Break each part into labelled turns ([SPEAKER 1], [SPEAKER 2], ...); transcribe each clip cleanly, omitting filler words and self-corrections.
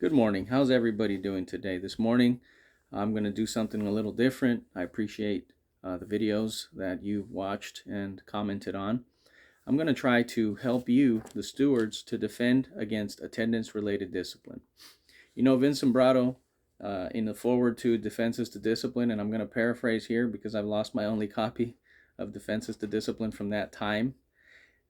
[SPEAKER 1] Good morning. How's everybody doing today? This morning, I'm going to do something a little different. I appreciate the videos that you've watched and commented on. I'm going to try to help you, the stewards, to defend against attendance-related discipline. You know, Vincent Brado, in the foreword to Defenses to Discipline, and I'm going to paraphrase here because I've lost my only copy of Defenses to Discipline from that time,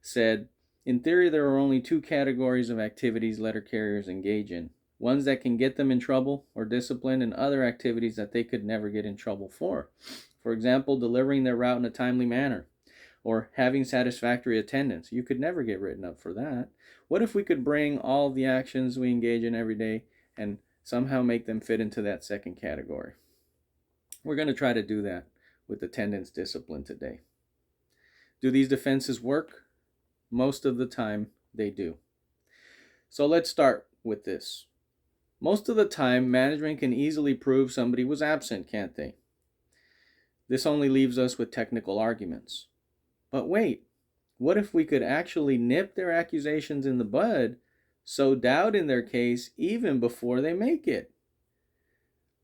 [SPEAKER 1] said, in theory, there are only two categories of activities letter carriers engage in. Ones that can get them in trouble or disciplined, and other activities that they could never get in trouble for. For example, delivering their route in a timely manner or having satisfactory attendance. You could never get written up for that. What if we could bring all of the actions we engage in every day and somehow make them fit into that second category? We're going to try to do that with attendance discipline today. Do these defenses work? Most of the time they do. So let's start with this. Most of the time, management can easily prove somebody was absent, can't they? This only leaves us with technical arguments. But wait, what if we could actually nip their accusations in the bud, sow doubt in their case even before they make it?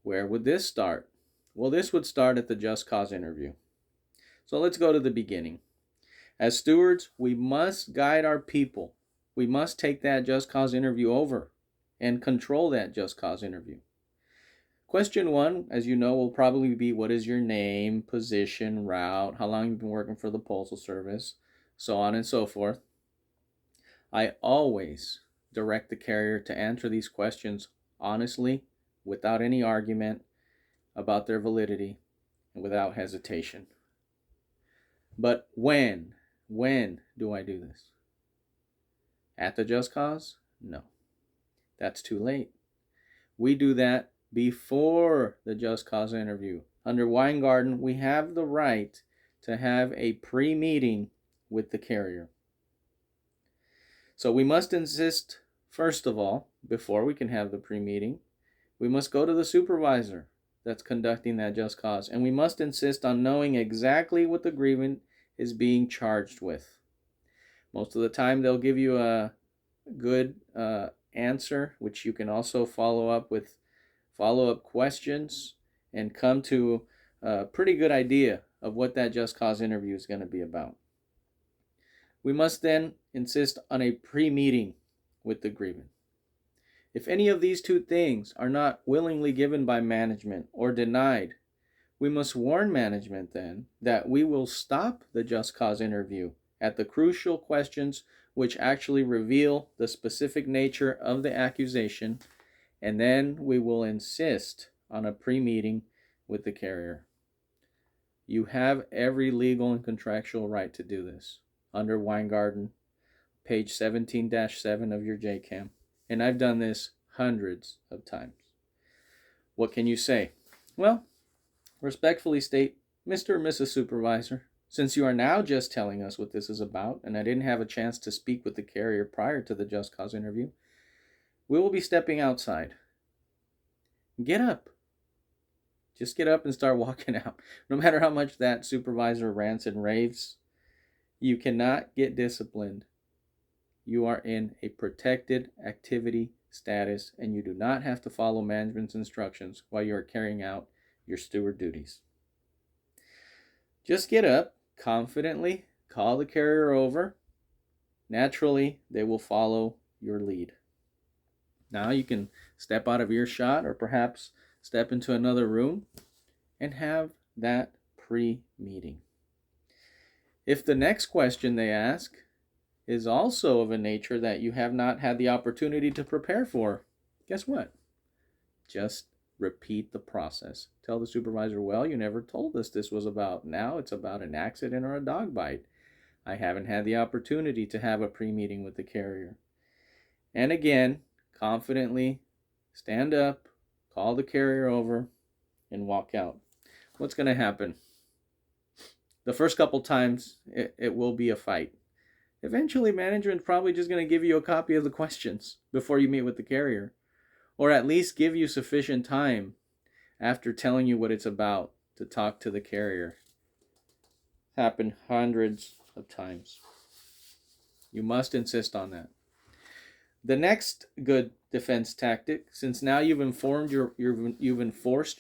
[SPEAKER 1] Where would this start? Well, this would start at the just cause interview. So let's go to the beginning. As stewards, we must guide our people. We must take that just cause interview over and control that just cause interview. Question 1, as you know, will probably be, what is your name, position, route, how long you've been working for the Postal Service, so on and so forth. I always direct the carrier to answer these questions honestly, without any argument about their validity, and without hesitation. But when do I do this? At the just cause? No. That's too late. We do that before the just cause interview. Under Weingarten, we have the right to have a pre-meeting with the carrier. So we must insist, first of all, before we can have the pre-meeting, we must go to the supervisor that's conducting that just cause, and we must insist on knowing exactly what the grievance is being charged with. Most of the time, they'll give you a good answer, which you can also follow up with follow-up questions and come to a pretty good idea of what that just cause interview is going to be about. We must then insist on a pre-meeting with the grievant. If any of these two things are not willingly given by management or denied, we must warn management then that we will stop the just cause interview at the crucial questions which actually reveal the specific nature of the accusation, and then we will insist on a pre-meeting with the carrier. You have every legal and contractual right to do this under Weingarten, page 17-7 of your JCAM, and I've done this hundreds of times. What can you say? Well, respectfully state, Mr. or Mrs. Supervisor, since you are now just telling us what this is about, and I didn't have a chance to speak with the carrier prior to the just cause interview, we will be stepping outside. Get up. Just get up and start walking out. No matter how much that supervisor rants and raves, you cannot get disciplined. You are in a protected activity status, and you do not have to follow management's instructions while you are carrying out your steward duties. Just get up confidently, call the carrier over. Naturally, they will follow your lead. Now you can step out of earshot or perhaps step into another room and have that pre-meeting. If the next question they ask is also of a nature that you have not had the opportunity to prepare for, guess what? Just repeat the process. Tell the supervisor, well, you never told us this was about. Now it's about an accident or a dog bite. I haven't had the opportunity to have a pre-meeting with the carrier. And again, confidently stand up, call the carrier over, and walk out. What's going to happen? The first couple times, it will be a fight. Eventually, management's probably just going to give you a copy of the questions before you meet with the carrier, or at least give you sufficient time after telling you what it's about to talk to the carrier. It's happened hundreds of times. You must insist on that. The next good defense tactic, since now you've enforced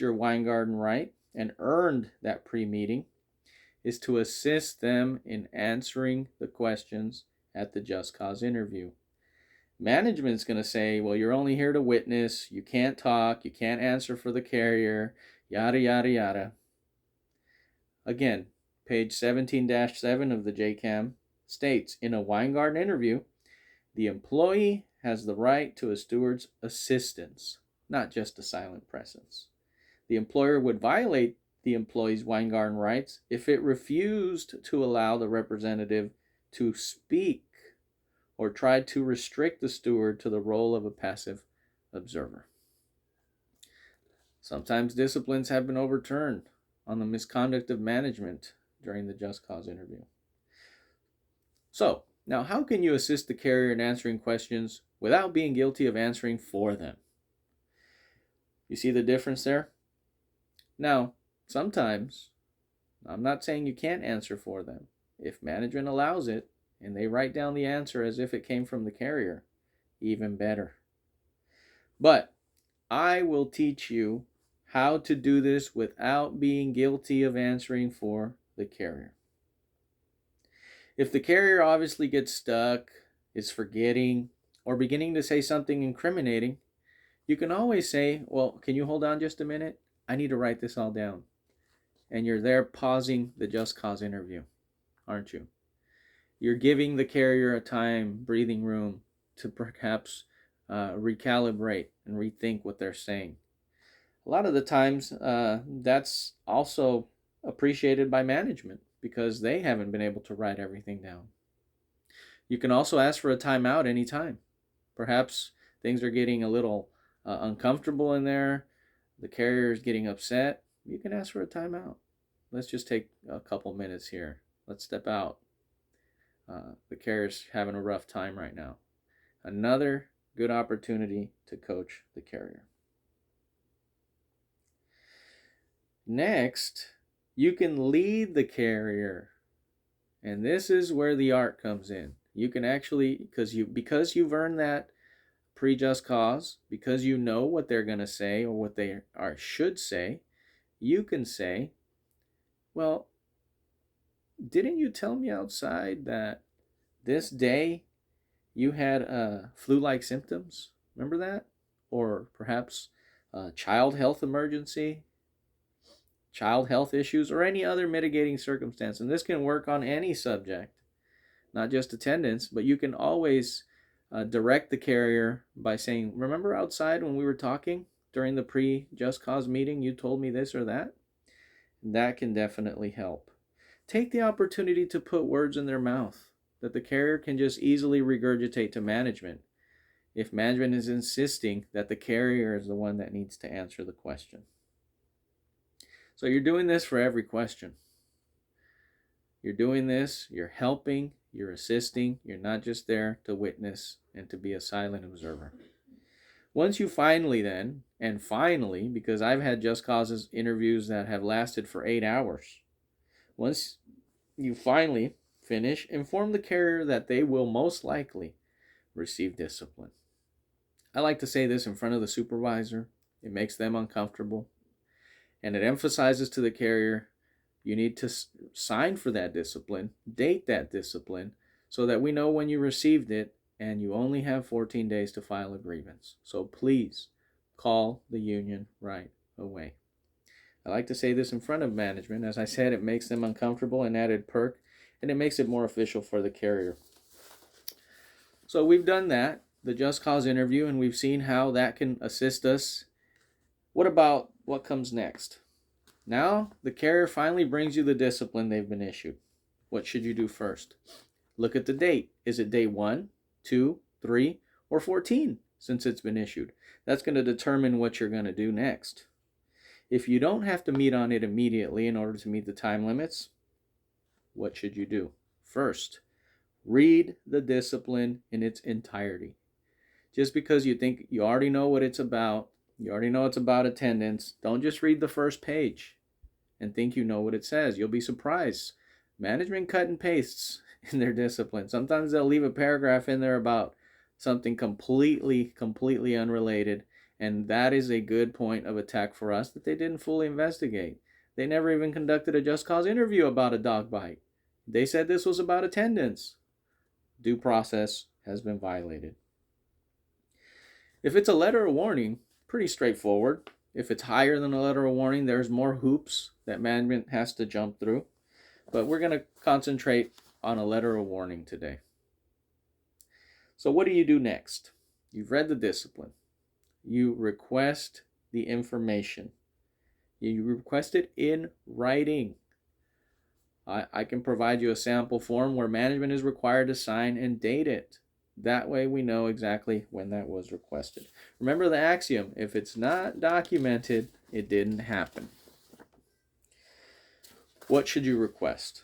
[SPEAKER 1] your Weingarten right and earned that pre-meeting, is to assist them in answering the questions at the just cause interview. Management's going to say, well, you're only here to witness, you can't talk, you can't answer for the carrier, yada, yada, yada. Again, page 17-7 of the JCAM states, in a Weingarten interview, the employee has the right to a steward's assistance, not just a silent presence. The employer would violate the employee's Weingarten rights if it refused to allow the representative to speak or tried to restrict the steward to the role of a passive observer. Sometimes disciplines have been overturned on the misconduct of management during the just cause interview. So, now how can you assist the carrier in answering questions without being guilty of answering for them? You see the difference there? Now, sometimes, I'm not saying you can't answer for them. If management allows it, and they write down the answer as if it came from the carrier, even better. But I will teach you how to do this without being guilty of answering for the carrier. If the carrier obviously gets stuck, is forgetting, or beginning to say something incriminating, you can always say, well, can you hold on just a minute? I need to write this all down. And you're there pausing the just cause interview, aren't you? You're giving the carrier a time, breathing room to perhaps recalibrate and rethink what they're saying. A lot of the times, that's also appreciated by management because they haven't been able to write everything down. You can also ask for a timeout anytime. Perhaps things are getting a little uncomfortable in there. The carrier is getting upset. You can ask for a timeout. Let's just take a couple minutes here. Let's step out. The carrier's having a rough time right now. Another good opportunity to coach the carrier. Next, you can lead the carrier. And this is where the art comes in. You can actually, because you've earned that pre-just cause, because you know what they're going to say or what they should say, you can say, well, didn't you tell me outside that this day you had flu-like symptoms? Remember that? Or perhaps a child health emergency, child health issues, or any other mitigating circumstance. And this can work on any subject, not just attendance, but you can always direct the carrier by saying, remember outside when we were talking during the pre-just cause meeting, you told me this or that? That can definitely help. Take the opportunity to put words in their mouth that the carrier can just easily regurgitate to management if management is insisting that the carrier is the one that needs to answer the question. So you're doing this for every question. You're doing this, you're helping, you're assisting, you're not just there to witness and to be a silent observer. Once you finally, because I've had just causes interviews that have lasted for 8 hours. Once you finally finish, inform the carrier that they will most likely receive discipline. I like to say this in front of the supervisor. It makes them uncomfortable. And it emphasizes to the carrier, you need to sign for that discipline, date that discipline, so that we know when you received it, and you only have 14 days to file a grievance. So please call the union right away. I like to say this in front of management. As I said, it makes them uncomfortable, an added perk, and it makes it more official for the carrier. So we've done that, the just cause interview, and we've seen how that can assist us. What about what comes next? Now the carrier finally brings you the discipline they've been issued. What should you do first? Look at the date. Is it day 1, 2, 3, or 14 since it's been issued? That's going to determine what you're going to do next. If you don't have to meet on it immediately in order to meet the time limits, what should you do? First, read the discipline in its entirety. Just because you think you already know what it's about, you already know it's about attendance, don't just read the first page and think you know what it says. You'll be surprised. Management cut and pastes in their discipline. Sometimes they'll leave a paragraph in there about something completely unrelated. And that is a good point of attack for us, that they didn't fully investigate. They never even conducted a just cause interview about a dog bite. They said this was about attendance. Due process has been violated. If it's a letter of warning, pretty straightforward. If it's higher than a letter of warning, there's more hoops that management has to jump through. But we're going to concentrate on a letter of warning today. So what do you do next? You've read the discipline. You request the information. You request it in writing. I can provide you a sample form where management is required to sign and date it. That way we know exactly when that was requested. Remember the axiom, if it's not documented, it didn't happen. What should you request?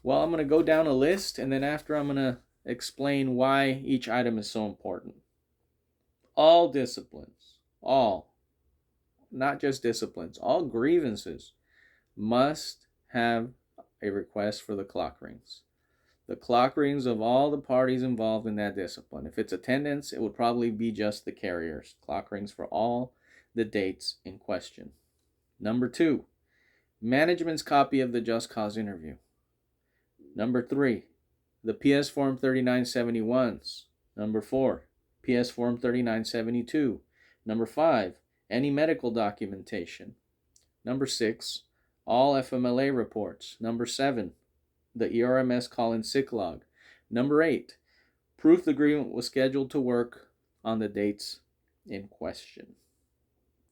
[SPEAKER 1] Well, I'm going to go down a list, and then after I'm going to explain why each item is so important. All disciplines, not just disciplines, all grievances must have a request for the clock rings. The clock rings of all the parties involved in that discipline. If it's attendance, it would probably be just the carriers. Clock rings for all the dates in question. Number 2, management's copy of the just cause interview. Number 3, the PS Form 3971s. Number 4, PS Form 3972. Number 5, any medical documentation. Number 6, all FMLA reports. Number 7, the ERMS call-in sick log. Number 8, proof the agreement was scheduled to work on the dates in question.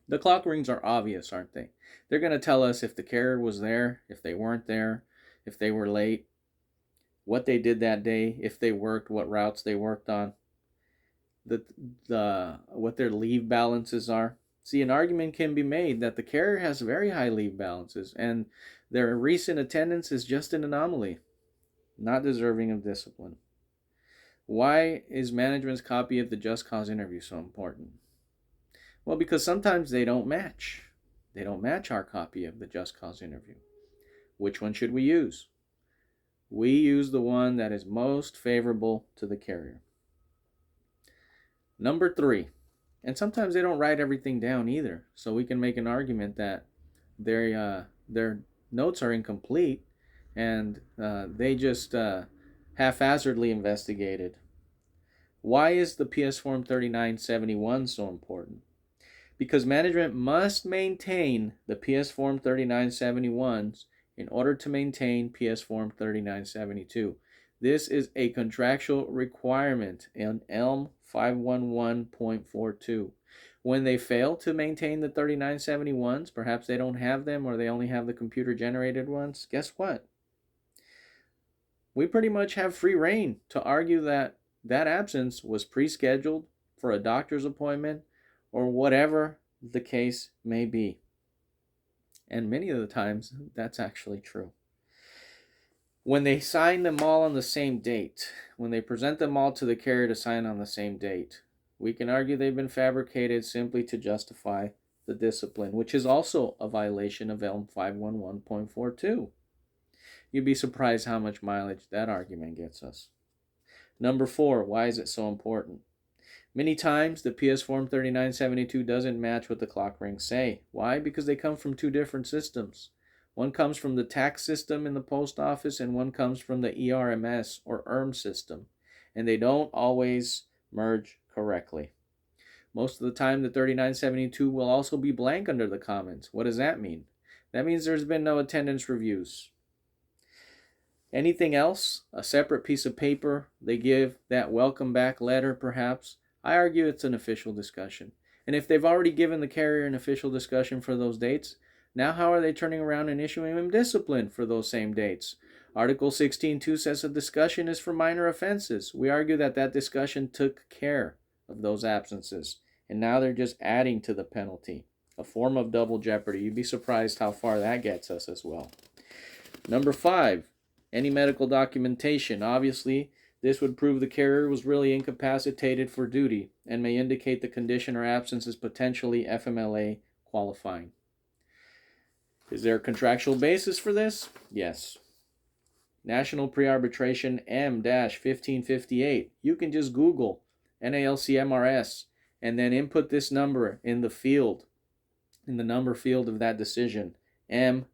[SPEAKER 1] The clock rings are obvious, aren't they? They're going to tell us if the carrier was there, if they weren't there, if they were late, what they did that day, if they worked, what routes they worked on, what their leave balances are. See, an argument can be made that the carrier has very high leave balances and their recent attendance is just an anomaly, not deserving of discipline. Why is management's copy of the just cause interview so important? Well, because sometimes they don't match. They don't match our copy of the just cause interview. Which one should we use? We use the one that is most favorable to the carrier. Number 3, and sometimes they don't write everything down either, so we can make an argument that their notes are incomplete and they just haphazardly investigated. Why is the PS Form 3971 so important? Because management must maintain the PS Form 3971s in order to maintain PS Form 3972. This is a contractual requirement in ELM 511.42. When they fail to maintain the 3971s, perhaps they don't have them or they only have the computer-generated ones, guess what? We pretty much have free reign to argue that that absence was pre-scheduled for a doctor's appointment or whatever the case may be. And many of the times, that's actually true. When they sign them all on the same date, when they present them all to the carrier to sign on the same date, we can argue they've been fabricated simply to justify the discipline, which is also a violation of ELM 511.42. You'd be surprised how much mileage that argument gets us. Number 4, why is it so important? Many times, the PS Form 3972 doesn't match what the clock rings say. Why? Because they come from 2 different systems. One comes from the tax system in the post office, and one comes from the ERMS or ERM system. And they don't always merge correctly. Most of the time, the 3972 will also be blank under the comments. What does that mean? That means there's been no attendance reviews. Anything else? A separate piece of paper? They give that welcome back letter, perhaps? I argue it's an official discussion. And if they've already given the carrier an official discussion for those dates, now how are they turning around and issuing them discipline for those same dates? Article 16.2 says a discussion is for minor offenses. We argue that that discussion took care of those absences, and now they're just adding to the penalty, a form of double jeopardy. You'd be surprised how far that gets us as well. Number 5, any medical documentation. Obviously, this would prove the carrier was really incapacitated for duty and may indicate the condition or absence is potentially FMLA qualifying. Is there a contractual basis for this? Yes. National Pre-Arbitration M-1558. You can just Google NALC MRS and then input this number in the field, in the number field of that decision, M,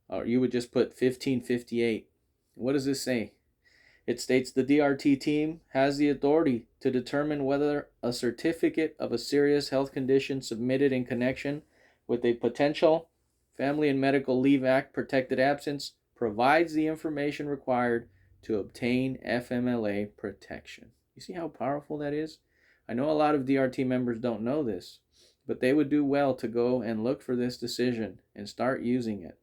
[SPEAKER 1] or you would just put 1558. What does this say? It states the DRT team has the authority to determine whether a certificate of a serious health condition submitted in connection with a potential Family and Medical Leave Act protected absence provides the information required to obtain FMLA protection. You see how powerful that is? I know a lot of DRT members don't know this, but they would do well to go and look for this decision and start using it.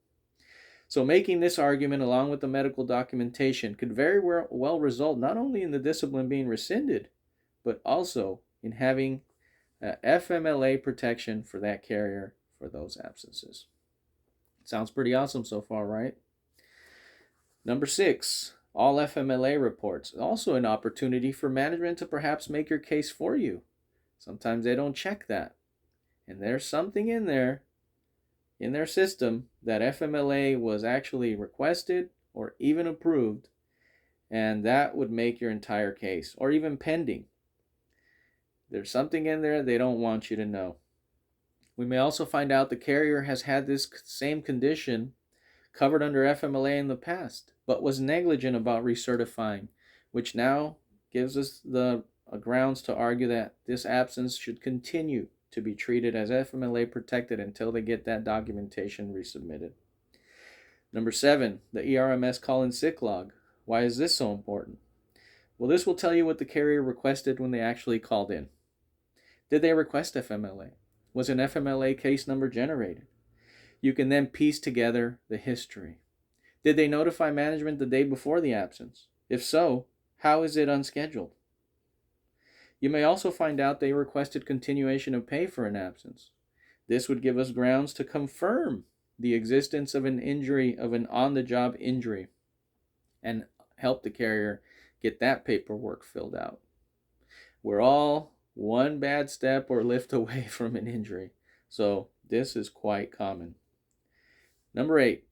[SPEAKER 1] So making this argument along with the medical documentation could very well result not only in the discipline being rescinded, but also in having FMLA protection for that carrier for those absences. Sounds pretty awesome so far, right? Number 6, all FMLA reports. Also an opportunity for management to perhaps make your case for you. Sometimes they don't check that. And there's something in there, in their system, that FMLA was actually requested or even approved, and that would make your entire case, or even pending. There's something in there they don't want you to know. We may also find out the carrier has had this same condition covered under FMLA in the past, but was negligent about recertifying, which now gives us the grounds to argue that this absence should continue to be treated as FMLA protected until they get that documentation resubmitted. Number 7, the ERMS call-in sick log. Why is this so important? Well, this will tell you what the carrier requested when they actually called in. Did they request FMLA? Was an FMLA case number generated? You can then piece together the history. Did they notify management the day before the absence? If so, how is it unscheduled? You may also find out they requested continuation of pay for an absence. This would give us grounds to confirm the existence of an injury, of an on-the-job injury, and help the carrier get that paperwork filled out. We're all one bad step or lift away from an injury, so this is quite common. Number 8,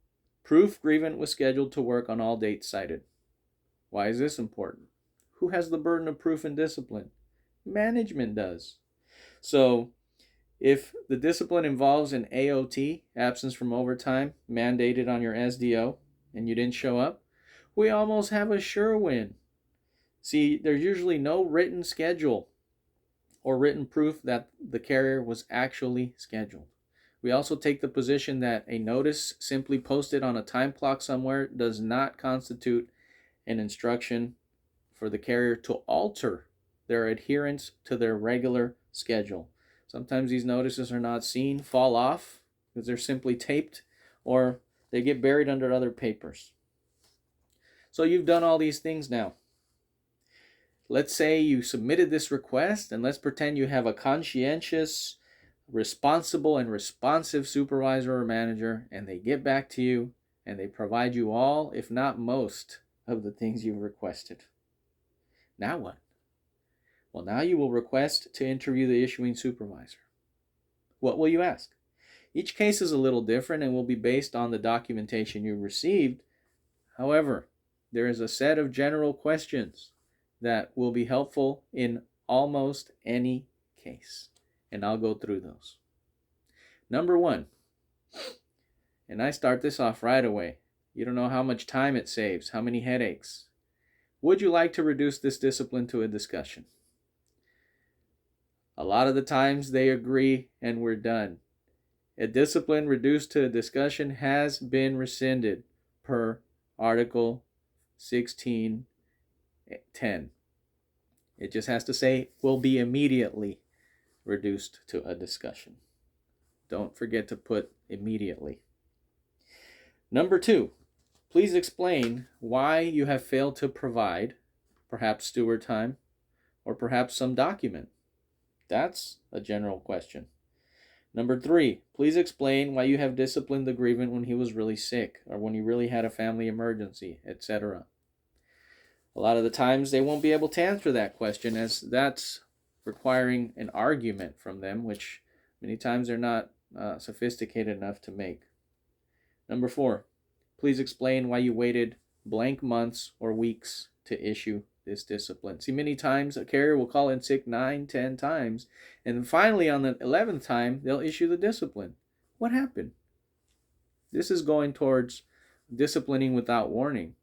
[SPEAKER 1] proof grievant was scheduled to work on all dates cited. Why is this important? Who has the burden of proof and discipline? Management does. So if the discipline involves an AOT, absence from overtime, mandated on your SDO, and you didn't show up, we almost have a sure win. See, there's usually no written schedule or written proof that the carrier was actually scheduled. We also take the position that a notice simply posted on a time clock somewhere does not constitute an instruction for the carrier to alter their adherence to their regular schedule. Sometimes these notices are not seen, fall off, because they're simply taped, or they get buried under other papers. So you've done all these things now. Let's say you submitted this request, and let's pretend you have a conscientious, responsible, and responsive supervisor or manager, and they get back to you, and they provide you all, if not most, of the things you've requested. Now what? Well, now you will request to interview the issuing supervisor. What will you ask? Each case is a little different and will be based on the documentation you received. However, there is a set of general questions that will be helpful in almost any case, and I'll go through those. Number 1, and I start this off right away. You don't know how much time it saves, how many headaches. Would you like to reduce this discipline to a discussion? A lot of the times they agree and we're done. A discipline reduced to a discussion has been rescinded per Article 16:10. It just has to say will be immediately reduced to a discussion. Don't forget to put immediately. Number 2, please explain why you have failed to provide perhaps steward time or perhaps some document. That's a general question. Number 3, please explain why you have disciplined the grievant when he was really sick or when he really had a family emergency, etc. A lot of the times they won't be able to answer that question, as that's requiring an argument from them, which many times they're not sophisticated enough to make. Number 4, please explain why you waited blank months or weeks to issue this discipline. See, many times a carrier will call in sick 9, 10 times, and finally on the 11th time, they'll issue the discipline. What happened? This is going towards disciplining without warning.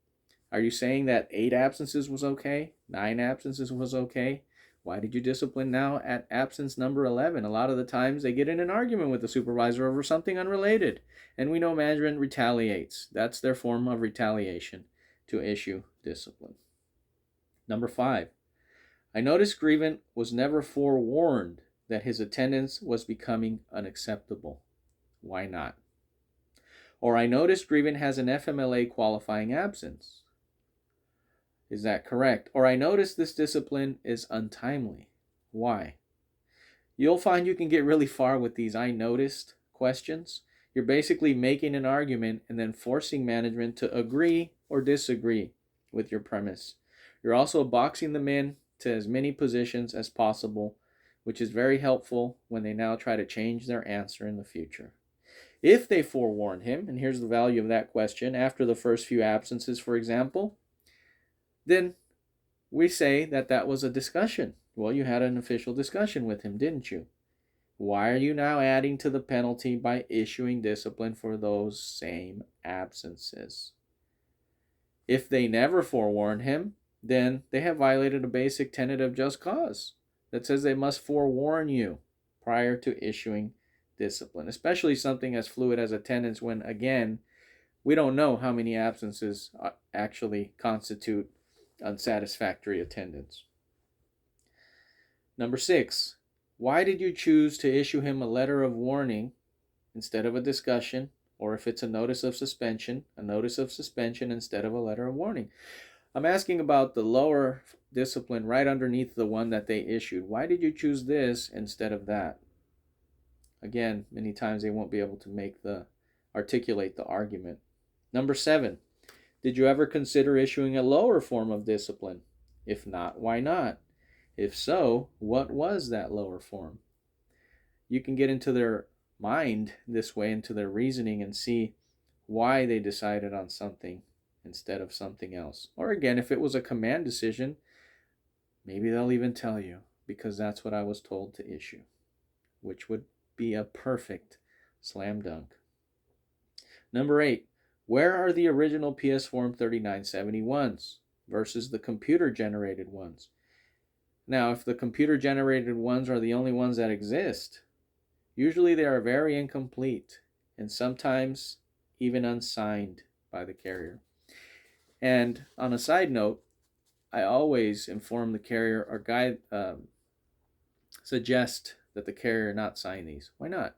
[SPEAKER 1] Are you saying that 8 absences was okay? 9 absences was okay? Why did you discipline now at absence number 11? A lot of the times they get in an argument with the supervisor over something unrelated, and we know management retaliates. That's their form of retaliation, to issue discipline. Number 5, I noticed Grievant was never forewarned that his attendance was becoming unacceptable. Why not? Or I noticed Grievant has an FMLA qualifying absence. Is that correct? Or I noticed this discipline is untimely. Why? You'll find you can get really far with these I noticed questions. You're basically making an argument and then forcing management to agree or disagree with your premise. You're also boxing them in to as many positions as possible, which is very helpful when they now try to change their answer in the future. If they forewarned him, and here's the value of that question, after the first few absences, for example, then we say that that was a discussion. Well, you had an official discussion with him, didn't you? Why are you now adding to the penalty by issuing discipline for those same absences? If they never forewarned him, then they have violated a basic tenet of just cause that says they must forewarn you prior to issuing discipline, especially something as fluid as attendance when, again, we don't know how many absences actually constitute unsatisfactory attendance. Number 6, why did you choose to issue him a letter of warning instead of a discussion, or if it's a notice of suspension instead of a letter of warning? I'm asking about the lower discipline right underneath the one that they issued. Why did you choose this instead of that? Again, many times they won't be able to articulate the argument. Number 7, did you ever consider issuing a lower form of discipline? If not, why not? If so, what was that lower form? You can get into their mind this way, into their reasoning, and see why they decided on something instead of something else. Or again, if it was a command decision, maybe they'll even tell you, because that's what I was told to issue, which would be a perfect slam dunk. Number 8, where are the original PS Form 3971s versus the computer-generated ones? Now, if the computer-generated ones are the only ones that exist, usually they are very incomplete and sometimes even unsigned by the carrier. And on a side note, I always inform the carrier or suggest that the carrier not sign these. Why not?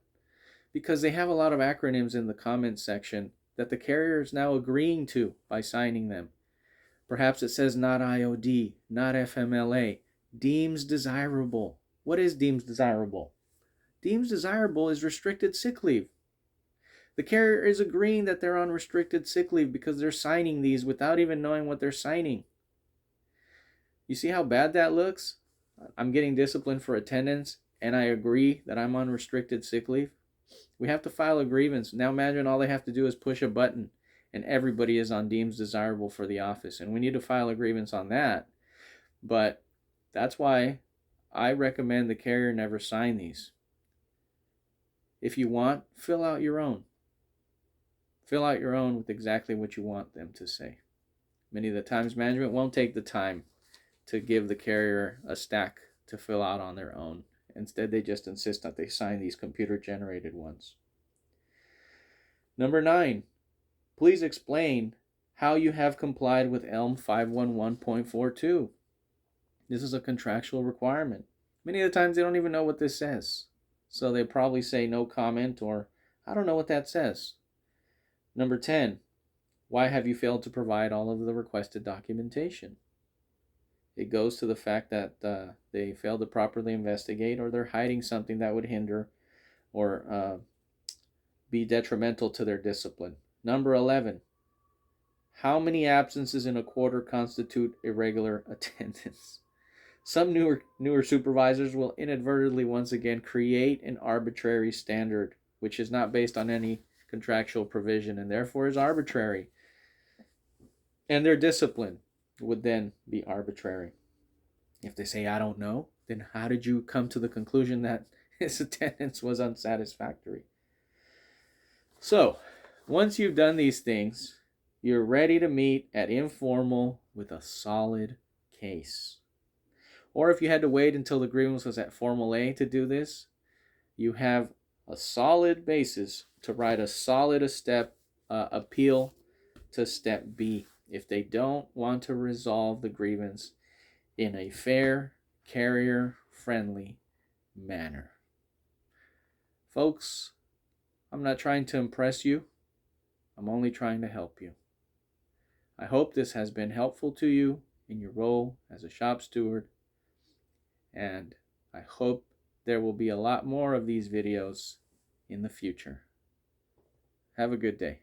[SPEAKER 1] Because they have a lot of acronyms in the comments section that the carrier is now agreeing to by signing them. Perhaps it says not IOD, not FMLA, deems desirable. What is deems desirable? Deems desirable is restricted sick leave. The carrier is agreeing that they're on restricted sick leave because they're signing these without even knowing what they're signing. You see how bad that looks? I'm getting disciplined for attendance and I agree that I'm on restricted sick leave. We have to file a grievance. Now imagine all they have to do is push a button and everybody is on deems desirable for the office. And we need to file a grievance on that. But that's why I recommend the carrier never sign these. If you want, fill out your own. Fill out your own with exactly what you want them to say. Many of the times management won't take the time to give the carrier a stack to fill out on their own. Instead, they just insist that they sign these computer-generated ones. Number 9, please explain how you have complied with ELM 511.42. This is a contractual requirement. Many of the times they don't even know what this says. So they probably say no comment or I don't know what that says. Number 10, why have you failed to provide all of the requested documentation? It goes to the fact that they failed to properly investigate or they're hiding something that would hinder or be detrimental to their discipline. Number 11, how many absences in a quarter constitute irregular attendance? Some newer supervisors will inadvertently once again create an arbitrary standard which is not based on any contractual provision and therefore is arbitrary. And their discipline would then be arbitrary. If they say, I don't know, then how did you come to the conclusion that his attendance was unsatisfactory? So, once you've done these things, you're ready to meet at informal with a solid case. Or if you had to wait until the grievance was at Fmla to do this, you have a solid basis to write a solid appeal to step B if they don't want to resolve the grievance in a fair, carrier-friendly manner. Folks, I'm not trying to impress you. I'm only trying to help you. I hope this has been helpful to you in your role as a shop steward, and I hope there will be a lot more of these videos in the future. Have a good day.